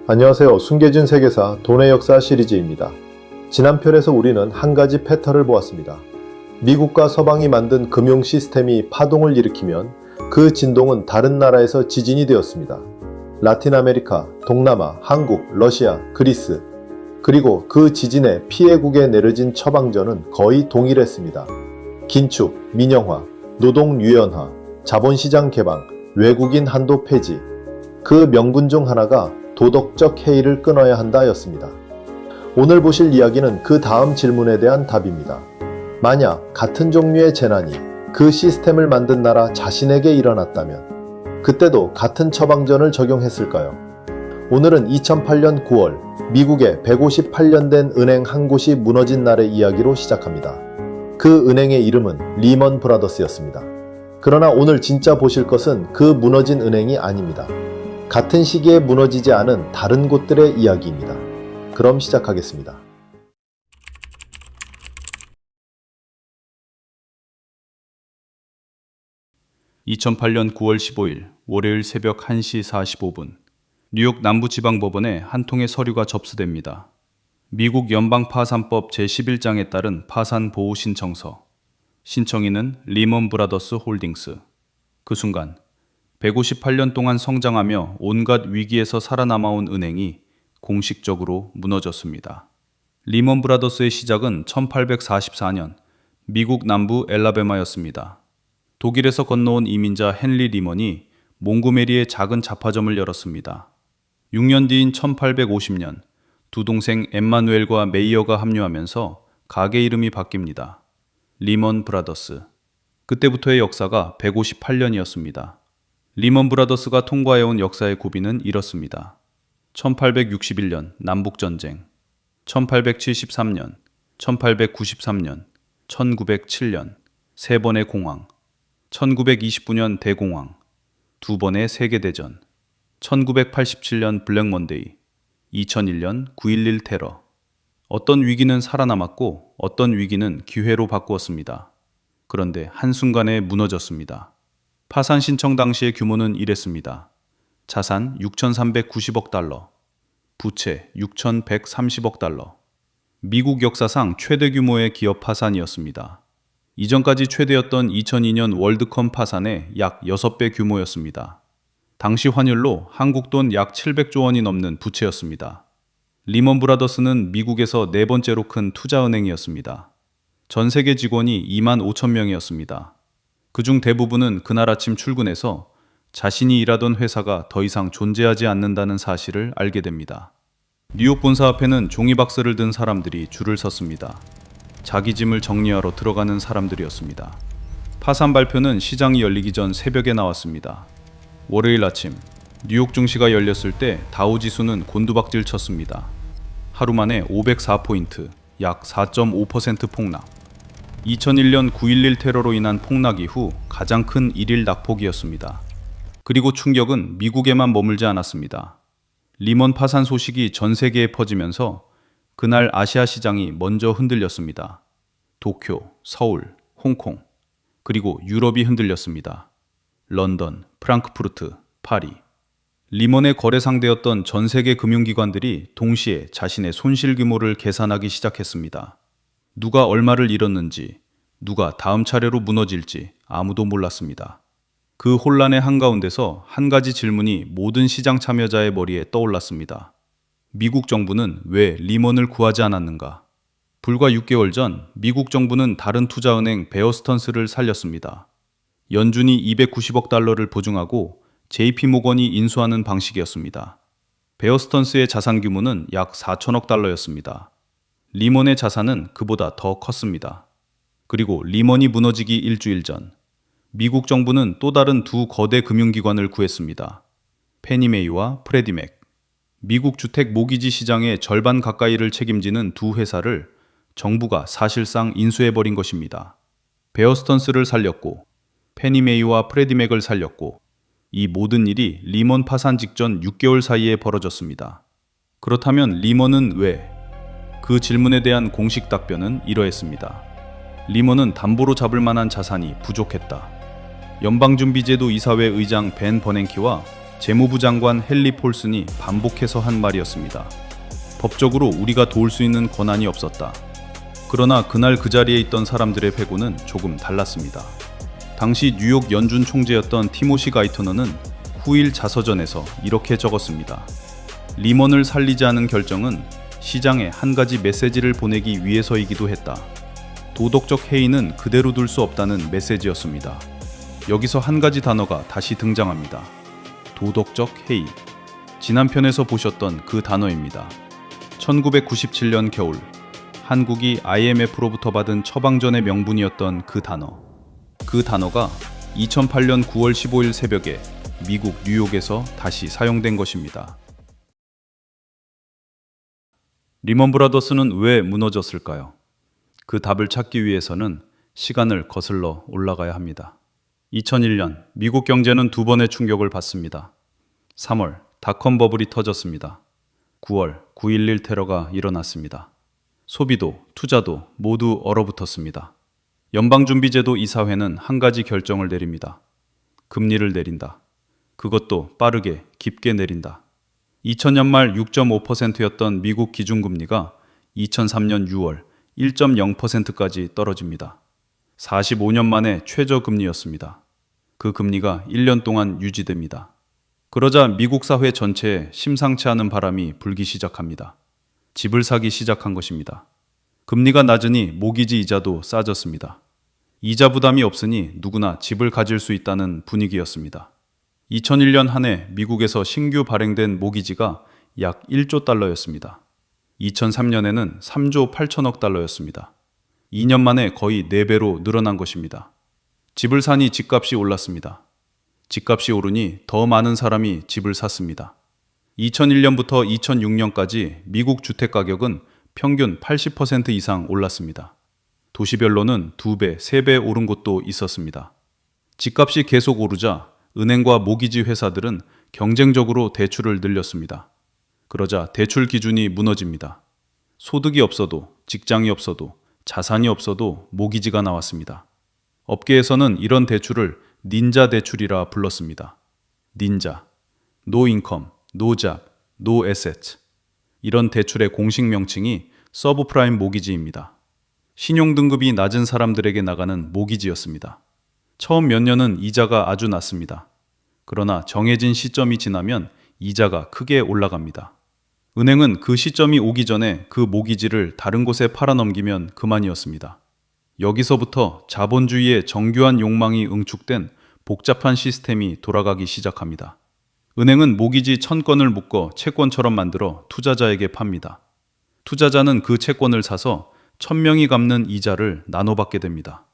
안녕하세요. 숨겨진 세계사 돈의 역사 시리즈입니다. 지난 편에서 우리는 한 가지 패턴을 보았습니다. 미국과 서방이 만든 금융 시스템이 파동을 일으키면 그 진동은 다른 나라에서 지진이 되었습니다. 라틴 아메리카, 동남아, 한국, 러시아, 그리스, 그리고 그 지진의 피해국에 내려진 처방전은 거의 동일했습니다. 긴축, 민영화, 노동 유연화, 자본시장 개방, 외국인 한도 폐지. 그 명분 중 하나가 도덕적 해이를 끊어야 한다였습니다. 오늘 보실 이야기는 그 다음 질문에 대한 답입니다. 만약 같은 종류의 재난이 그 시스템을 만든 나라 자신에게 일어났다면 그때도 같은 처방전을 적용했을까요? 오늘은 2008년 9월 미국의 158년 된 은행 한 곳이 무너진 날의 이야기로 시작합니다. 그 은행의 이름은 리먼 브라더스였습니다. 그러나 오늘 진짜 보실 것은 그 무너진 은행이 아닙니다. 같은 시기에 무너지지 않은 다른 곳들의 이야기입니다. 그럼 시작하겠습니다. (2008년 9월 15일) 월요일 새벽 1시 45분 뉴욕 남부지방법원에 한 통의 서류가 접수됩니다. 미국 연방파산법 제11장에 따른 파산보호신청서. 신청인은 리먼 브라더스 홀딩스. 그 순간 158년 동안 성장하며 온갖 위기에서 살아남아온 은행이 공식적으로 무너졌습니다. 리먼 브라더스의 시작은 1844년 미국 남부 엘라베마였습니다. 독일에서 건너온 이민자 헨리 리먼이 몽고메리에 작은 잡화점을 열었습니다. 6년 뒤인 1850년 두 동생 엠마누엘과 메이어가 합류하면서 가게 이름이 바뀝니다. 리먼 브라더스. 그때부터의 역사가 158년이었습니다. 리먼 브라더스가 통과해온 역사의 고비는 이렇습니다. 1861년 남북전쟁, 1873년, 1893년, 1907년, 3번의 공황, 1929년 대공황, 2번의 세계대전, 1987년 블랙먼데이, 2001년 9.11 테러. 어떤 위기는 살아남았고 어떤 위기는 기회로 바꾸었습니다. 그런데 한순간에 무너졌습니다. 파산 신청 당시의 규모는 이랬습니다. 자산 6,390억 달러, 부채 6,130억 달러. 미국 역사상 최대 규모의 기업 파산이었습니다. 이전까지 최대였던 2002년 월드컴 파산의 약 6배 규모였습니다. 당시 환율로 한국 돈 약 700조 원이 넘는 부채였습니다. 리먼 브라더스는 미국에서 네 번째로 큰 투자은행이었습니다. 전 세계 직원이 2만 5천 명이었습니다. 그중 대부분은 그날 아침 출근해서 자신이 일하던 회사가 더 이상 존재하지 않는다는 사실을 알게 됩니다. 뉴욕 본사 앞에는 종이박스를 든 사람들이 줄을 섰습니다. 자기 짐을 정리하러 들어가는 사람들이었습니다. 파산 발표는 시장이 열리기 전 새벽에 나왔습니다. 월요일 아침 뉴욕 증시가 열렸을 때 다우지수는 곤두박질 쳤습니다. 하루 만에 504포인트, 약 4.5% 폭락. 2001년 9.11 테러로 인한 폭락 이후 가장 큰 일일 낙폭이었습니다. 그리고 충격은 미국에만 머물지 않았습니다. 리먼 파산 소식이 전 세계에 퍼지면서 그날 아시아 시장이 먼저 흔들렸습니다. 도쿄, 서울, 홍콩, 그리고 유럽이 흔들렸습니다. 런던, 프랑크푸르트, 파리. 리먼의 거래 상대였던 전 세계 금융기관들이 동시에 자신의 손실 규모를 계산하기 시작했습니다. 누가 얼마를 잃었는지, 누가 다음 차례로 무너질지 아무도 몰랐습니다. 그 혼란의 한가운데서 한 가지 질문이 모든 시장 참여자의 머리에 떠올랐습니다. 미국 정부는 왜 리먼을 구하지 않았는가? 불과 6개월 전 미국 정부는 다른 투자은행 베어스턴스를 살렸습니다. 연준이 290억 달러를 보증하고 JP모건이 인수하는 방식이었습니다. 베어스턴스의 자산 규모는 약 4천억 달러였습니다. 리먼의 자산은 그보다 더 컸습니다. 그리고 리먼이 무너지기 일주일 전 미국 정부는 또 다른 두 거대 금융기관을 구했습니다. 페니메이와 프레디맥. 미국 주택 모기지 시장의 절반 가까이를 책임지는 두 회사를 정부가 사실상 인수해버린 것입니다. 베어스턴스를 살렸고 페니메이와 프레디맥을 살렸고 이 모든 일이 리먼 파산 직전 6개월 사이에 벌어졌습니다. 그렇다면 리먼은 왜? 그 질문에 대한 공식 답변은 이러했습니다. 리먼은 담보로 잡을 만한 자산이 부족했다. 연방준비제도 이사회 의장 벤 버냉키와 재무부 장관 헨리 폴슨이 반복해서 한 말이었습니다. 법적으로 우리가 도울 수 있는 권한이 없었다. 그러나 그날 그 자리에 있던 사람들의 회고는 조금 달랐습니다. 당시 뉴욕 연준 총재였던 티모시 가이터너는 후일 자서전에서 이렇게 적었습니다. 리먼을 살리지 않은 결정은 시장에 한 가지 메시지를 보내기 위해서이기도 했다. 도덕적 해이는 그대로 둘 수 없다는 메시지였습니다. 여기서 한 가지 단어가 다시 등장합니다. 도덕적 해이. 지난 편에서 보셨던 그 단어입니다. 1997년 겨울, 한국이 IMF로부터 받은 처방전의 명분이었던 그 단어. 그 단어가 2008년 9월 15일 새벽에 미국 뉴욕에서 다시 사용된 것입니다. 리먼 브라더스는 왜 무너졌을까요? 그 답을 찾기 위해서는 시간을 거슬러 올라가야 합니다. 2001년 미국 경제는 두 번의 충격을 받습니다. 3월 닷컴 버블이 터졌습니다. 9월 9.11 테러가 일어났습니다. 소비도 투자도 모두 얼어붙었습니다. 연방준비제도 이사회는 한 가지 결정을 내립니다. 금리를 내린다. 그것도 빠르게 깊게 내린다. 2000년 말 6.5%였던 미국 기준금리가 2003년 6월 1.0%까지 떨어집니다. 45년 만에 최저금리였습니다. 그 금리가 1년 동안 유지됩니다. 그러자 미국 사회 전체에 심상치 않은 바람이 불기 시작합니다. 집을 사기 시작한 것입니다. 금리가 낮으니 모기지 이자도 싸졌습니다. 이자 부담이 없으니 누구나 집을 가질 수 있다는 분위기였습니다. 2001년 한 해 미국에서 신규 발행된 모기지가 약 1조 달러였습니다. 2003년에는 3조 8천억 달러였습니다. 2년 만에 거의 4배로 늘어난 것입니다. 집을 사니 집값이 올랐습니다. 집값이 오르니 더 많은 사람이 집을 샀습니다. 2001년부터 2006년까지 미국 주택가격은 평균 80% 이상 올랐습니다. 도시별로는 2배, 3배 오른 곳도 있었습니다. 집값이 계속 오르자 은행과 모기지 회사들은 경쟁적으로 대출을 늘렸습니다. 그러자 대출 기준이 무너집니다. 소득이 없어도, 직장이 없어도, 자산이 없어도 모기지가 나왔습니다. 업계에서는 이런 대출을 닌자 대출이라 불렀습니다. 닌자, No Income, No Job, No Asset. 이런 대출의 공식 명칭이 서브프라임 모기지입니다. 신용등급이 낮은 사람들에게 나가는 모기지였습니다. 처음 몇 년은 이자가 아주 낮습니다. 그러나 정해진 시점이 지나면 이자가 크게 올라갑니다. 은행은 그 시점이 오기 전에 그 모기지를 다른 곳에 팔아넘기면 그만이었습니다. 여기서부터 자본주의의 정교한 욕망이 응축된 복잡한 시스템이 돌아가기 시작합니다. 은행은 모기지 1000건을 묶어 채권처럼 만들어 투자자에게 팝니다. 투자자는 그 채권을 사서 1000명이 갚는 이자를 나눠받게 됩니다.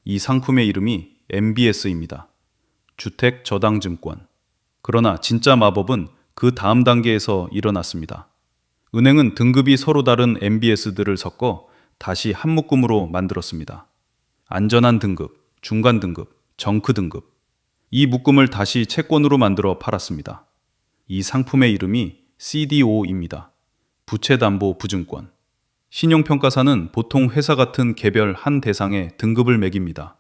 이 상품의 이름이 MBS입니다. 주택저당증권. 그러나 진짜 마법은 그 다음 단계에서 일어났습니다. 은행은 등급이 서로 다른 MBS들을 섞어 다시 한 묶음으로 만들었습니다. 안전한 등급, 중간 등급, 정크 등급. 이 묶음을 다시 채권으로 만들어 팔았습니다. 이 상품의 이름이 CDO입니다. 부채담보부증권. 신용평가사는 보통 회사 같은 개별 한 대상에 등급을 매깁니다.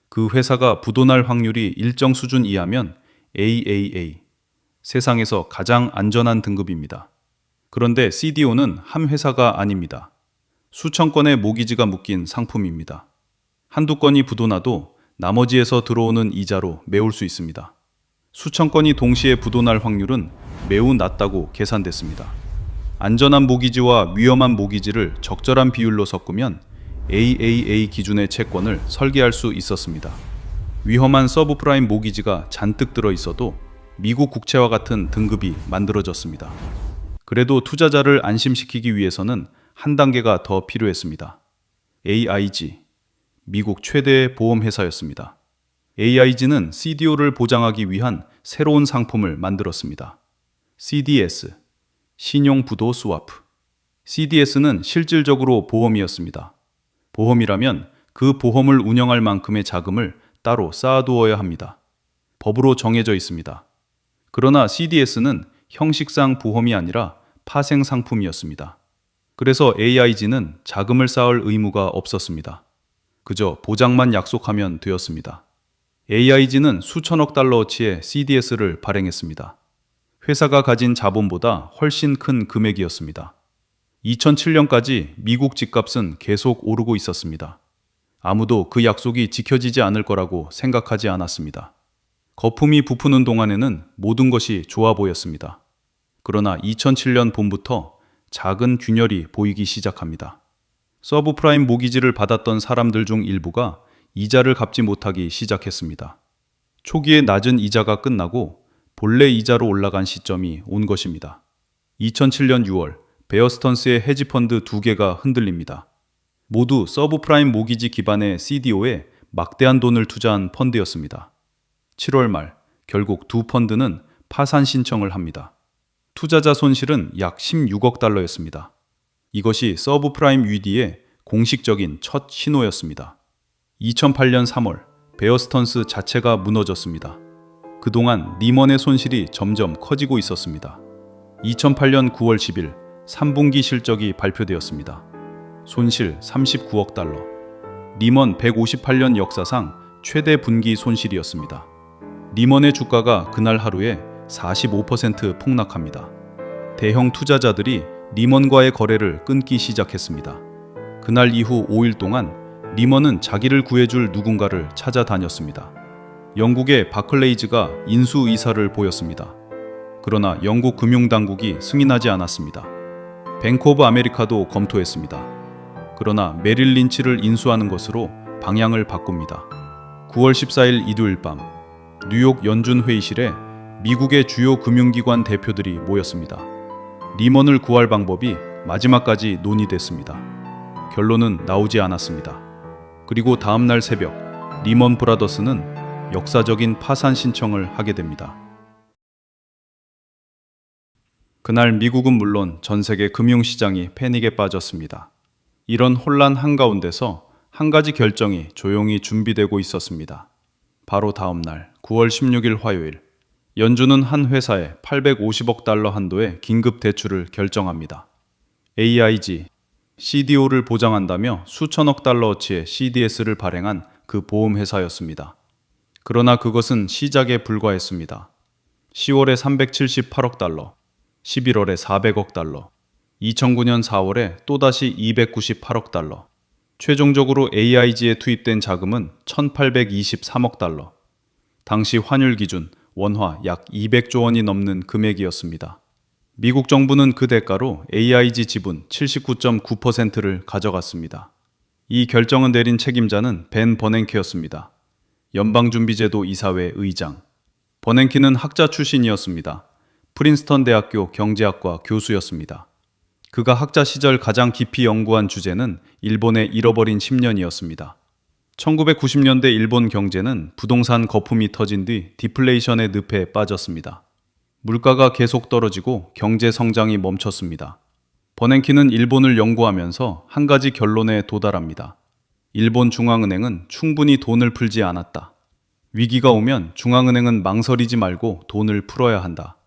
그 회사가 부도날 확률이 일정 수준 이하면 AAA, 세상에서 가장 안전한 등급입니다. 그런데 CDO는 한 회사가 아닙니다. 수천 건의 모기지가 묶인 상품입니다. 한두 건이 부도나도 나머지에서 들어오는 이자로 메울 수 있습니다. 수천 건이 동시에 부도날 확률은 매우 낮다고 계산됐습니다. 안전한 모기지와 위험한 모기지를 적절한 비율로 섞으면 AAA 기준의 채권을 설계할 수 있었습니다. 위험한 서브프라임 모기지가 잔뜩 들어 있어도 미국 국채와 같은 등급이 만들어졌습니다. 그래도 투자자를 안심시키기 위해서는 한 단계가 더 필요했습니다. AIG, 미국 최대의 보험회사였습니다. AIG는 CDO를 보장하기 위한 새로운 상품을 만들었습니다. CDS, 신용부도 스와프. CDS는 실질적으로 보험이었습니다. 보험이라면 그 보험을 운영할 만큼의 자금을 따로 쌓아두어야 합니다. 법으로 정해져 있습니다. 그러나 CDS는 형식상 보험이 아니라 파생 상품이었습니다. 그래서 AIG는 자금을 쌓을 의무가 없었습니다. 그저 보장만 약속하면 되었습니다. AIG는 수천억 달러어치의 CDS를 발행했습니다. 회사가 가진 자본보다 훨씬 큰 금액이었습니다. 2007년까지 미국 집값은 계속 오르고 있었습니다. 아무도 그 약속이 지켜지지 않을 거라고 생각하지 않았습니다. 거품이 부푸는 동안에는 모든 것이 좋아 보였습니다. 그러나 2007년 봄부터 작은 균열이 보이기 시작합니다. 서브프라임 모기지를 받았던 사람들 중 일부가 이자를 갚지 못하기 시작했습니다. 초기에 낮은 이자가 끝나고 본래 이자로 올라간 시점이 온 것입니다. 2007년 6월 베어스턴스의 헤지펀드 2개가 흔들립니다. 모두 서브프라임 모기지 기반의 CDO에 막대한 돈을 투자한 펀드였습니다. 7월 말 결국 두 펀드는 파산 신청을 합니다. 투자자 손실은 약 16억 달러였습니다. 이것이 서브프라임 위기의 공식적인 첫 신호였습니다. 2008년 3월 베어스턴스 자체가 무너졌습니다. 그동안 리먼의 손실이 점점 커지고 있었습니다. 2008년 9월 10일 3분기 실적이 발표되었습니다. 손실 39억 달러. 리먼 158년 역사상 최대 분기 손실이었습니다. 리먼의 주가가 그날 하루에 45% 폭락합니다. 대형 투자자들이 리먼과의 거래를 끊기 시작했습니다. 그날 이후 5일 동안 리먼은 자기를 구해줄 누군가를 찾아다녔습니다. 영국의 바클레이즈가 인수 의사를 보였습니다. 그러나 영국 금융당국이 승인하지 않았습니다. 뱅크 오브 아메리카도 검토했습니다. 그러나 메릴 린치를 인수하는 것으로 방향을 바꿉니다. 9월 14일 일요일 밤 뉴욕 연준 회의실에 미국의 주요 금융기관 대표들이 모였습니다. 리먼을 구할 방법이 마지막까지 논의됐습니다. 결론은 나오지 않았습니다. 그리고 다음 날 새벽 리먼 브라더스는 역사적인 파산 신청을 하게 됩니다. 그날 미국은 물론 전 세계 금융시장이 패닉에 빠졌습니다. 이런 혼란 한가운데서 한 가지 결정이 조용히 준비되고 있었습니다. 바로 다음 날 9월 16일 화요일 연준은 한 회사에 850억 달러 한도의 긴급 대출을 결정합니다. AIG, CDO를 보장한다며 수천억 달러어치의 CDS를 발행한 그 보험회사였습니다. 그러나 그것은 시작에 불과했습니다. 10월에 378억 달러, 11월에 400억 달러, 2009년 4월에 또다시 298억 달러, 최종적으로 AIG에 투입된 자금은 1823억 달러, 당시 환율 기준 원화 약 200조 원이 넘는 금액이었습니다. 미국 정부는 그 대가로 AIG 지분 79.9%를 가져갔습니다. 이 결정을 내린 책임자는 벤 버냉키였습니다. 연방준비제도 이사회 의장. 버냉키는 학자 출신이었습니다. 프린스턴 대학교 경제학과 교수였습니다. 그가 학자 시절 가장 깊이 연구한 주제는 일본의 잃어버린 10년이었습니다. 1990년대 일본 경제는 부동산 거품이 터진 뒤 디플레이션의 늪에 빠졌습니다. 물가가 계속 떨어지고 경제 성장이 멈췄습니다. 버냉키는 일본을 연구하면서 한 가지 결론에 도달합니다. 일본 중앙은행은 충분히 돈을 풀지 않았다. 위기가 오면 중앙은행은 망설이지 말고 돈을 풀어야 한다.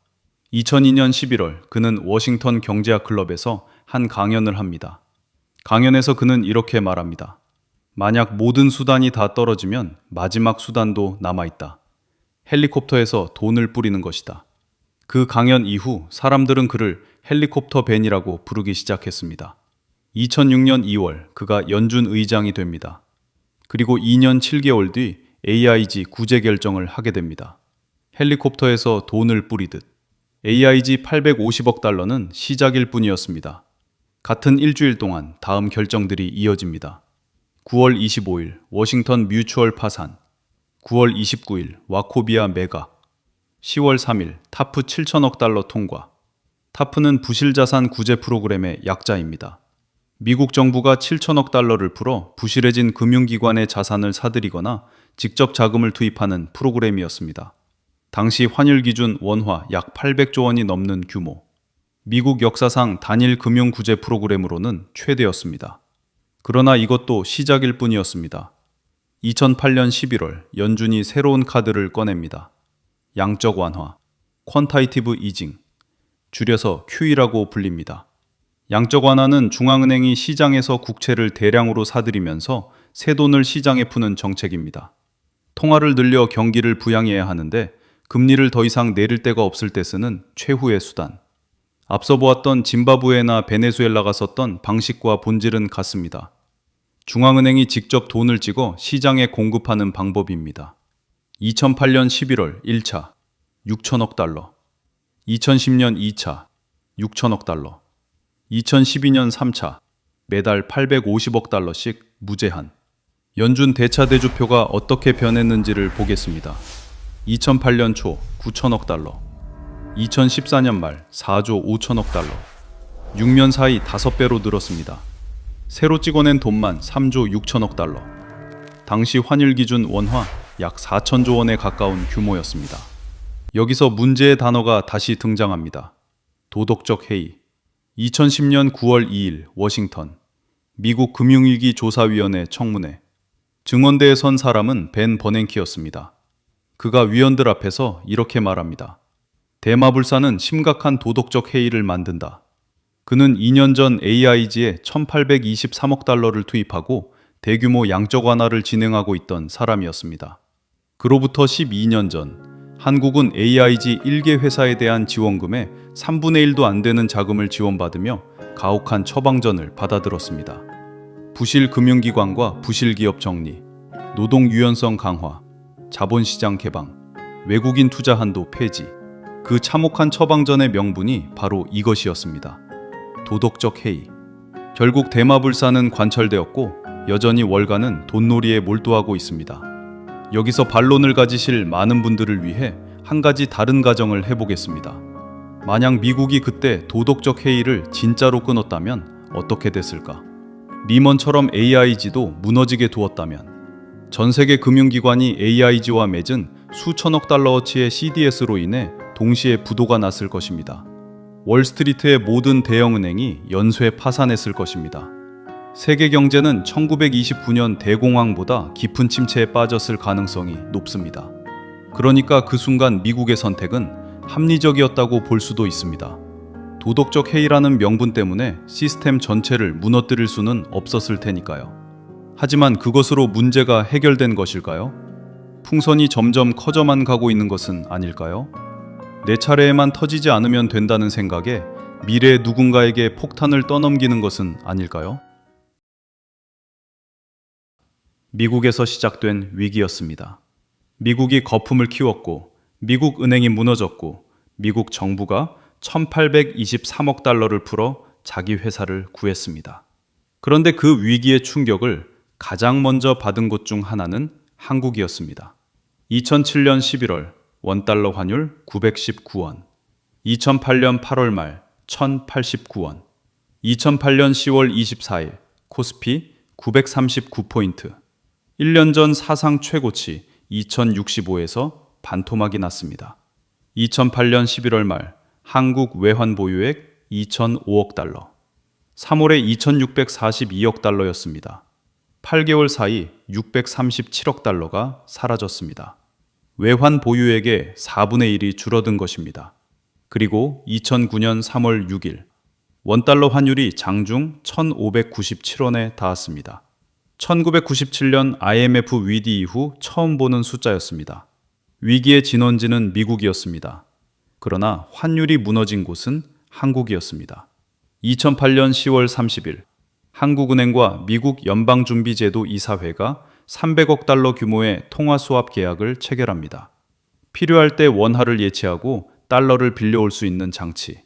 2002년 11월 그는 워싱턴 경제학 클럽에서 한 강연을 합니다. 강연에서 그는 이렇게 말합니다. 만약 모든 수단이 다 떨어지면 마지막 수단도 남아있다. 헬리콥터에서 돈을 뿌리는 것이다. 그 강연 이후 사람들은 그를 헬리콥터 벤이라고 부르기 시작했습니다. 2006년 2월 그가 연준 의장이 됩니다. 그리고 2년 7개월 뒤 AIG 구제 결정을 하게 됩니다. 헬리콥터에서 돈을 뿌리듯. AIG 850억 달러는 시작일 뿐이었습니다. 같은 일주일 동안 다음 결정들이 이어집니다. 9월 25일 워싱턴 뮤추얼 파산, 9월 29일 와코비아 매각, 10월 3일 타프 7천억 달러 통과. 타프는 부실자산 구제 프로그램의 약자입니다. 미국 정부가 7천억 달러를 풀어 부실해진 금융기관의 자산을 사들이거나 직접 자금을 투입하는 프로그램이었습니다. 당시 환율 기준 원화 약 800조 원이 넘는 규모. 미국 역사상 단일 금융 구제 프로그램으로는 최대였습니다. 그러나 이것도 시작일 뿐이었습니다. 2008년 11월 연준이 새로운 카드를 꺼냅니다. 양적 완화, 퀀타이티브 이징, 줄여서 QE라고 불립니다. 양적 완화는 중앙은행이 시장에서 국채를 대량으로 사들이면서 새돈을 시장에 푸는 정책입니다. 통화를 늘려 경기를 부양해야 하는데 금리를 더 이상 내릴 데가 없을 때 쓰는 최후의 수단. 앞서 보았던 짐바브웨나 베네수엘라가 썼던 방식과 본질은 같습니다. 중앙은행이 직접 돈을 찍어 시장에 공급하는 방법입니다. 2008년 11월 1차 6천억 달러, 2010년 2차 6천억 달러, 2012년 3차 매달 850억 달러씩 무제한. 연준 대차대조표가 어떻게 변했는지를 보겠습니다. 2008년 초 9천억 달러, 2014년 말 4조 5천억 달러, 6년 사이 5배로 늘었습니다. 새로 찍어낸 돈만 3조 6천억 달러. 당시 환율 기준 원화 약 4천조 원에 가까운 규모였습니다. 여기서 문제의 단어가 다시 등장합니다. 도덕적 해이. 2010년 9월 2일 워싱턴 미국 금융위기 조사위원회 청문회. 증언대에 선 사람은 벤 버냉키였습니다. 그가 위원들 앞에서 이렇게 말합니다. 대마불사는 심각한 도덕적 해이를 만든다. 그는 2년 전 AIG에 1823억 달러를 투입하고 대규모 양적 완화를 진행하고 있던 사람이었습니다. 그로부터 12년 전 한국은 AIG 1개 회사에 대한 지원금의 3분의 1도 안 되는 자금을 지원받으며 가혹한 처방전을 받아들었습니다. 부실 금융기관과 부실 기업 정리, 노동 유연성 강화, 자본시장 개방, 외국인 투자 한도 폐지. 그 참혹한 처방전의 명분이 바로 이것이었습니다. 도덕적 해이. 결국 대마불사는 관철되었고 여전히 월가는 돈놀이에 몰두하고 있습니다. 여기서 반론을 가지실 많은 분들을 위해 한 가지 다른 가정을 해보겠습니다. 만약 미국이 그때 도덕적 해이를 진짜로 끊었다면 어떻게 됐을까? 리먼처럼 AIG도 무너지게 두었다면, 전 세계 금융기관이 AIG와 맺은 수천억 달러어치의 CDS로 인해 동시에 부도가 났을 것입니다. 월스트리트의 모든 대형은행이 연쇄 파산했을 것입니다. 세계 경제는 1929년 대공황보다 깊은 침체에 빠졌을 가능성이 높습니다. 그러니까 그 순간 미국의 선택은 합리적이었다고 볼 수도 있습니다. 도덕적 해이라는 명분 때문에 시스템 전체를 무너뜨릴 수는 없었을 테니까요. 하지만 그것으로 문제가 해결된 것일까요? 풍선이 점점 커져만 가고 있는 것은 아닐까요? 내 차례에만 터지지 않으면 된다는 생각에 미래의 누군가에게 폭탄을 떠넘기는 것은 아닐까요? 미국에서 시작된 위기였습니다. 미국이 거품을 키웠고, 미국 은행이 무너졌고, 미국 정부가 1823억 달러를 풀어 자기 회사를 구했습니다. 그런데 그 위기의 충격을 가장 먼저 받은 곳 중 하나는 한국이었습니다. 2007년 11월 원달러 환율 919원, 2008년 8월 말 1089원, 2008년 10월 24일 코스피 939포인트, 1년 전 사상 최고치 2065에서 반토막이 났습니다. 2008년 11월 말 한국 외환 보유액 2005억 달러, 3월에 2642억 달러였습니다. 8개월 사이 637억 달러가 사라졌습니다. 외환 보유액의 4분의 1이 줄어든 것입니다. 그리고 2009년 3월 6일 원달러 환율이 장중 1597원에 닿았습니다. 1997년 IMF 위기 이후 처음 보는 숫자였습니다. 위기의 진원지는 미국이었습니다. 그러나 환율이 무너진 곳은 한국이었습니다. 2008년 10월 30일 한국은행과 미국 연방준비제도 이사회가 300억 달러 규모의 통화수합 계약을 체결합니다. 필요할 때 원화를 예치하고 달러를 빌려올 수 있는 장치.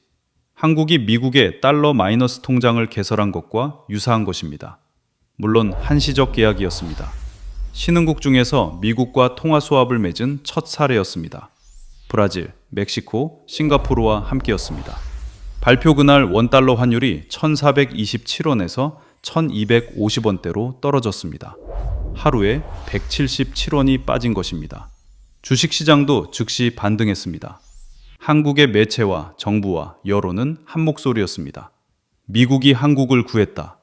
한국이 미국의 달러 마이너스 통장을 개설한 것과 유사한 것입니다. 물론 한시적 계약이었습니다. 신흥국 중에서 미국과 통화수합을 맺은 첫 사례였습니다. 브라질, 멕시코, 싱가포르와 함께였습니다. 발표 그날 원달러 환율이 1427원에서 1250원대로 떨어졌습니다. 하루에 177원이 빠진 것입니다. 주식시장도 즉시 반등했습니다. 한국의 매체와 정부와 여론은 한 목소리였습니다. 미국이 한국을 구했다.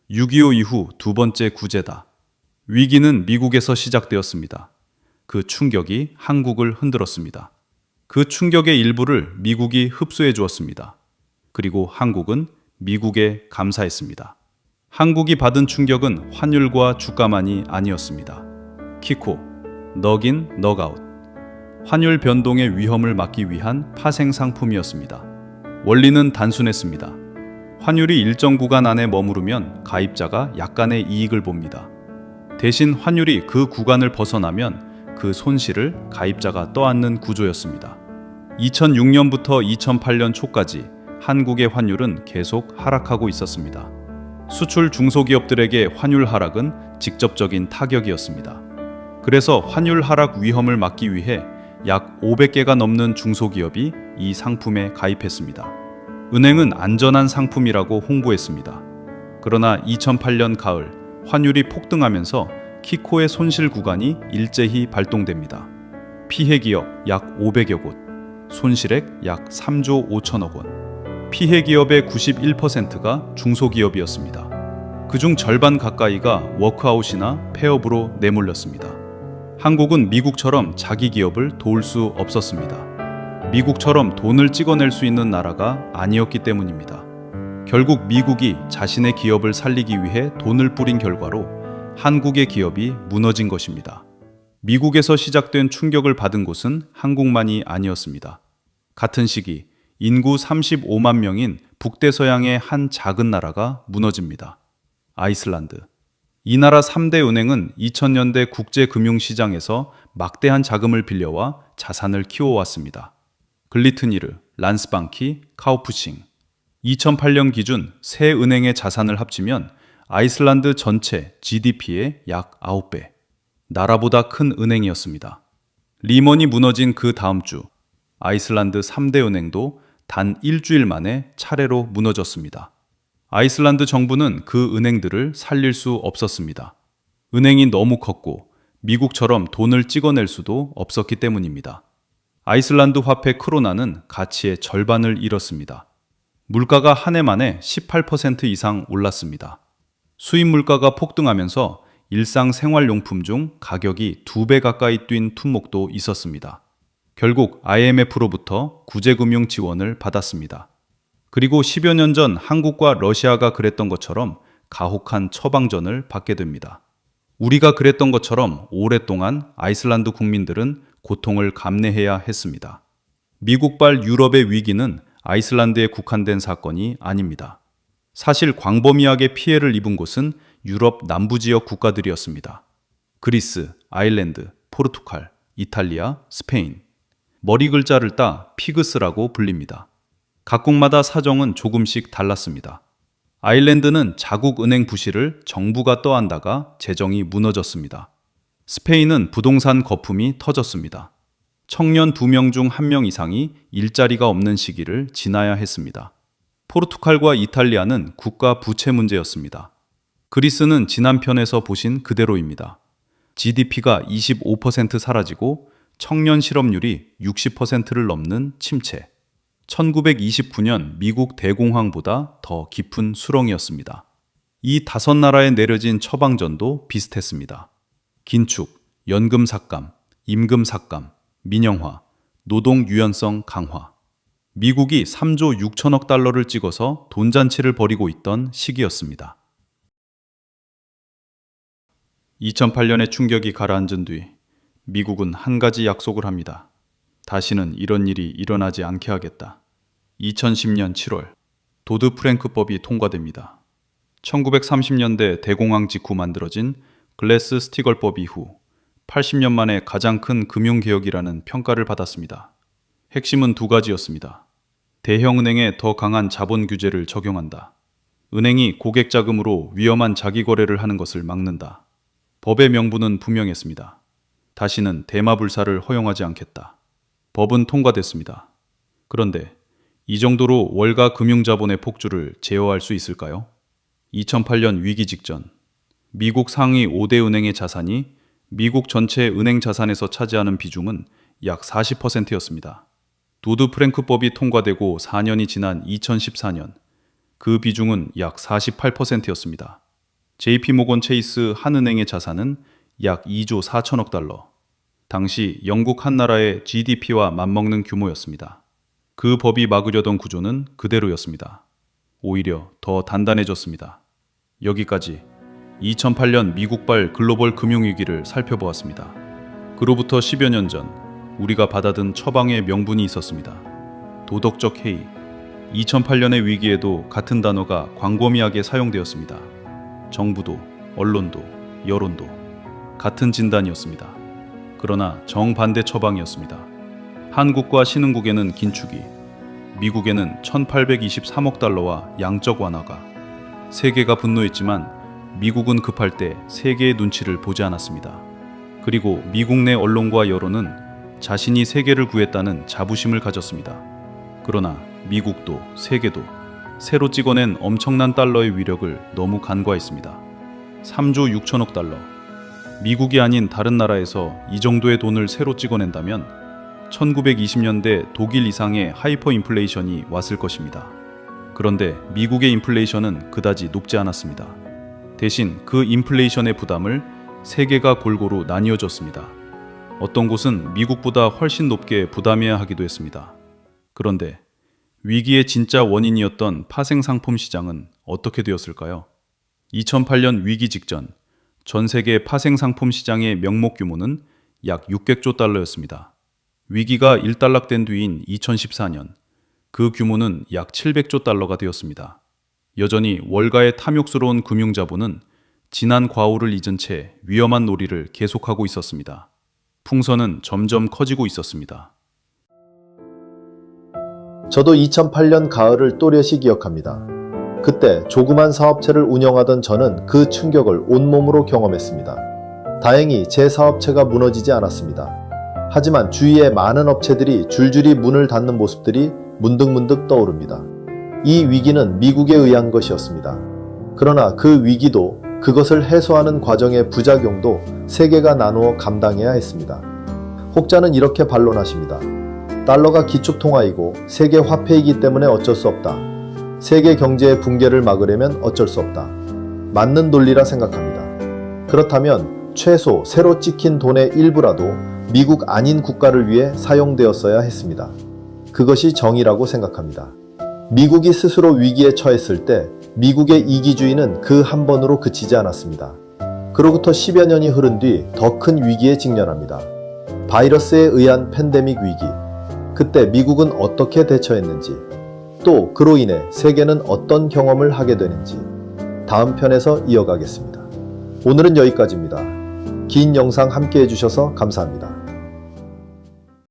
6.25 이후 두 번째 구제다. 위기는 미국에서 시작되었습니다. 그 충격이 한국을 흔들었습니다. 그 충격의 일부를 미국이 흡수해 주었습니다. 그리고 한국은 미국에 감사했습니다. 한국이 받은 충격은 환율과 주가만이 아니었습니다. 키코, 넉인, 넉아웃. 환율 변동의 위험을 막기 위한 파생 상품이었습니다. 원리는 단순했습니다. 환율이 일정 구간 안에 머무르면 가입자가 약간의 이익을 봅니다. 대신 환율이 그 구간을 벗어나면 그 손실을 가입자가 떠안는 구조였습니다. 2006년부터 2008년 초까지 한국의 환율은 계속 하락하고 있었습니다. 수출 중소기업들에게 환율 하락은 직접적인 타격이었습니다. 그래서 환율 하락 위험을 막기 위해 약 500개가 넘는 중소기업이 이 상품에 가입했습니다. 은행은 안전한 상품이라고 홍보했습니다. 그러나 2008년 가을 환율이 폭등하면서 키코의 손실 구간이 일제히 발동됩니다. 피해 기업 약 500여 곳, 손실액 약 3조 5천억 원. 피해 기업의 91%가 중소기업이었습니다. 그중 절반 가까이가 워크아웃이나 폐업으로 내몰렸습니다. 한국은 미국처럼 자기 기업을 도울 수 없었습니다. 미국처럼 돈을 찍어낼 수 있는 나라가 아니었기 때문입니다. 결국 미국이 자신의 기업을 살리기 위해 돈을 뿌린 결과로 한국의 기업이 무너진 것입니다. 미국에서 시작된 충격을 받은 곳은 한국만이 아니었습니다. 같은 시기 인구 35만 명인 북대서양의 한 작은 나라가 무너집니다. 아이슬란드. 이 나라 3대 은행은 2000년대 국제금융시장에서 막대한 자금을 빌려와 자산을 키워왔습니다. 글리트니르, 란스방키, 카우프싱. 2008년 기준 세 은행의 자산을 합치면 아이슬란드 전체 GDP의 약 9배. 나라보다 큰 은행이었습니다. 리먼이 무너진 그 다음 주 아이슬란드 3대 은행도 단 일주일 만에 차례로 무너졌습니다. 아이슬란드 정부는 그 은행들을 살릴 수 없었습니다. 은행이 너무 컸고 미국처럼 돈을 찍어낼 수도 없었기 때문입니다. 아이슬란드 화폐 크로나는 가치의 절반을 잃었습니다. 물가가 한 해 만에 18% 이상 올랐습니다. 수입 물가가 폭등하면서 일상생활용품 중 가격이 2배 가까이 뛴 품목도 있었습니다. 결국 IMF로부터 구제금융 지원을 받았습니다. 그리고 10여 년 전 한국과 러시아가 그랬던 것처럼 가혹한 처방전을 받게 됩니다. 우리가 그랬던 것처럼 오랫동안 아이슬란드 국민들은 고통을 감내해야 했습니다. 미국발 유럽의 위기는 아이슬란드에 국한된 사건이 아닙니다. 사실 광범위하게 피해를 입은 곳은 유럽 남부 지역 국가들이었습니다. 그리스, 아일랜드, 포르투갈, 이탈리아, 스페인. 머리 글자를 따 피그스라고 불립니다. 각국마다 사정은 조금씩 달랐습니다. 아일랜드는 자국 은행 부실을 정부가 떠안다가 재정이 무너졌습니다. 스페인은 부동산 거품이 터졌습니다. 청년 2명 중 1명 이상이 일자리가 없는 시기를 지나야 했습니다. 포르투갈과 이탈리아는 국가 부채 문제였습니다. 그리스는 지난 편에서 보신 그대로입니다. GDP가 25% 사라지고 청년 실업률이 60%를 넘는 침체. 1929년 미국 대공황보다 더 깊은 수렁이었습니다. 이 5나라에 내려진 처방전도 비슷했습니다. 긴축, 연금 삭감, 임금 삭감, 민영화, 노동 유연성 강화. 미국이 3조 6천억 달러를 찍어서 돈잔치를 벌이고 있던 시기였습니다. 2008년의 충격이 가라앉은 뒤 미국은 한 가지 약속을 합니다. 다시는 이런 일이 일어나지 않게 하겠다. 2010년 7월 도드-프랭크법이 통과됩니다. 1930년대 대공황 직후 만들어진 글래스-스티걸법 이후 80년 만에 가장 큰 금융개혁이라는 평가를 받았습니다. 핵심은 2가지였습니다. 대형은행에 더 강한 자본 규제를 적용한다. 은행이 고객 자금으로 위험한 자기 거래를 하는 것을 막는다. 법의 명분은 분명했습니다. 다시는 대마불사를 허용하지 않겠다. 법은 통과됐습니다. 그런데 이 정도로 월가 금융자본의 폭주를 제어할 수 있을까요? 2008년 위기 직전 미국 상위 5대 은행의 자산이 미국 전체 은행 자산에서 차지하는 비중은 약 40%였습니다. 도드-프랭크법이 통과되고 4년이 지난 2014년 그 비중은 약 48%였습니다. JP모건 체이스 한은행의 자산은 약 2조 4천억 달러. 당시 영국 한 나라의 GDP와 맞먹는 규모였습니다. 그 법이 막으려던 구조는 그대로였습니다. 오히려 더 단단해졌습니다. 여기까지 2008년 미국발 글로벌 금융위기를 살펴보았습니다. 그로부터 10여 년 전 우리가 받아든 처방의 명분이 있었습니다. 도덕적 해이. 2008년의 위기에도 같은 단어가 광범위하게 사용되었습니다. 정부도, 언론도, 여론도 같은 진단이었습니다. 그러나 정반대 처방이었습니다. 한국과 신흥국에는 긴축이, 미국에는 1823억 달러와 양적 완화가. 세계가 분노했지만 미국은 급할 때 세계의 눈치를 보지 않았습니다. 그리고 미국 내 언론과 여론은 자신이 세계를 구했다는 자부심을 가졌습니다. 그러나 미국도 세계도 새로 찍어낸 엄청난 달러의 위력을 너무 간과했습니다. 3조 6천억 달러. 미국이 아닌 다른 나라에서 이 정도의 돈을 새로 찍어낸다면 1920년대 독일 이상의 하이퍼 인플레이션이 왔을 것입니다. 그런데 미국의 인플레이션은 그다지 높지 않았습니다. 대신 그 인플레이션의 부담을 세계가 골고루 나뉘어졌습니다. 어떤 곳은 미국보다 훨씬 높게 부담해야 하기도 했습니다. 그런데 위기의 진짜 원인이었던 파생상품 시장은 어떻게 되었을까요? 2008년 위기 직전 전 세계 파생상품 시장의 명목 규모는 약 600조 달러였습니다. 위기가 일단락된 뒤인 2014년 그 규모는 약 700조 달러가 되었습니다. 여전히 월가의 탐욕스러운 금융자본은 지난 과오를 잊은 채 위험한 놀이를 계속하고 있었습니다. 풍선은 점점 커지고 있었습니다. 저도 2008년 가을을 또렷이 기억합니다. 그때 조그만 사업체를 운영하던 저는 그 충격을 온몸으로 경험했습니다. 다행히 제 사업체가 무너지지 않았습니다. 하지만 주위에 많은 업체들이 줄줄이 문을 닫는 모습들이 문득문득 떠오릅니다. 이 위기는 미국에 의한 것이었습니다. 그러나 그 위기도 그것을 해소하는 과정의 부작용도 세계가 나누어 감당해야 했습니다. 혹자는 이렇게 반론하십니다. 달러가 기축통화이고 세계 화폐이기 때문에 어쩔 수 없다. 세계 경제의 붕괴를 막으려면 어쩔 수 없다. 맞는 논리라 생각합니다. 그렇다면 최소 새로 찍힌 돈의 일부라도 미국 아닌 국가를 위해 사용되었어야 했습니다. 그것이 정의라고 생각합니다. 미국이 스스로 위기에 처했을 때 미국의 이기주의는 그 한 번으로 그치지 않았습니다. 그로부터 10여 년이 흐른 뒤 더 큰 위기에 직면합니다. 바이러스에 의한 팬데믹 위기. 그때 미국은 어떻게 대처했는지, 또 그로 인해 세계는 어떤 경험을 하게 되는지 다음 편에서 이어가겠습니다. 오늘은 여기까지입니다. 긴 영상 함께 해주셔서 감사합니다.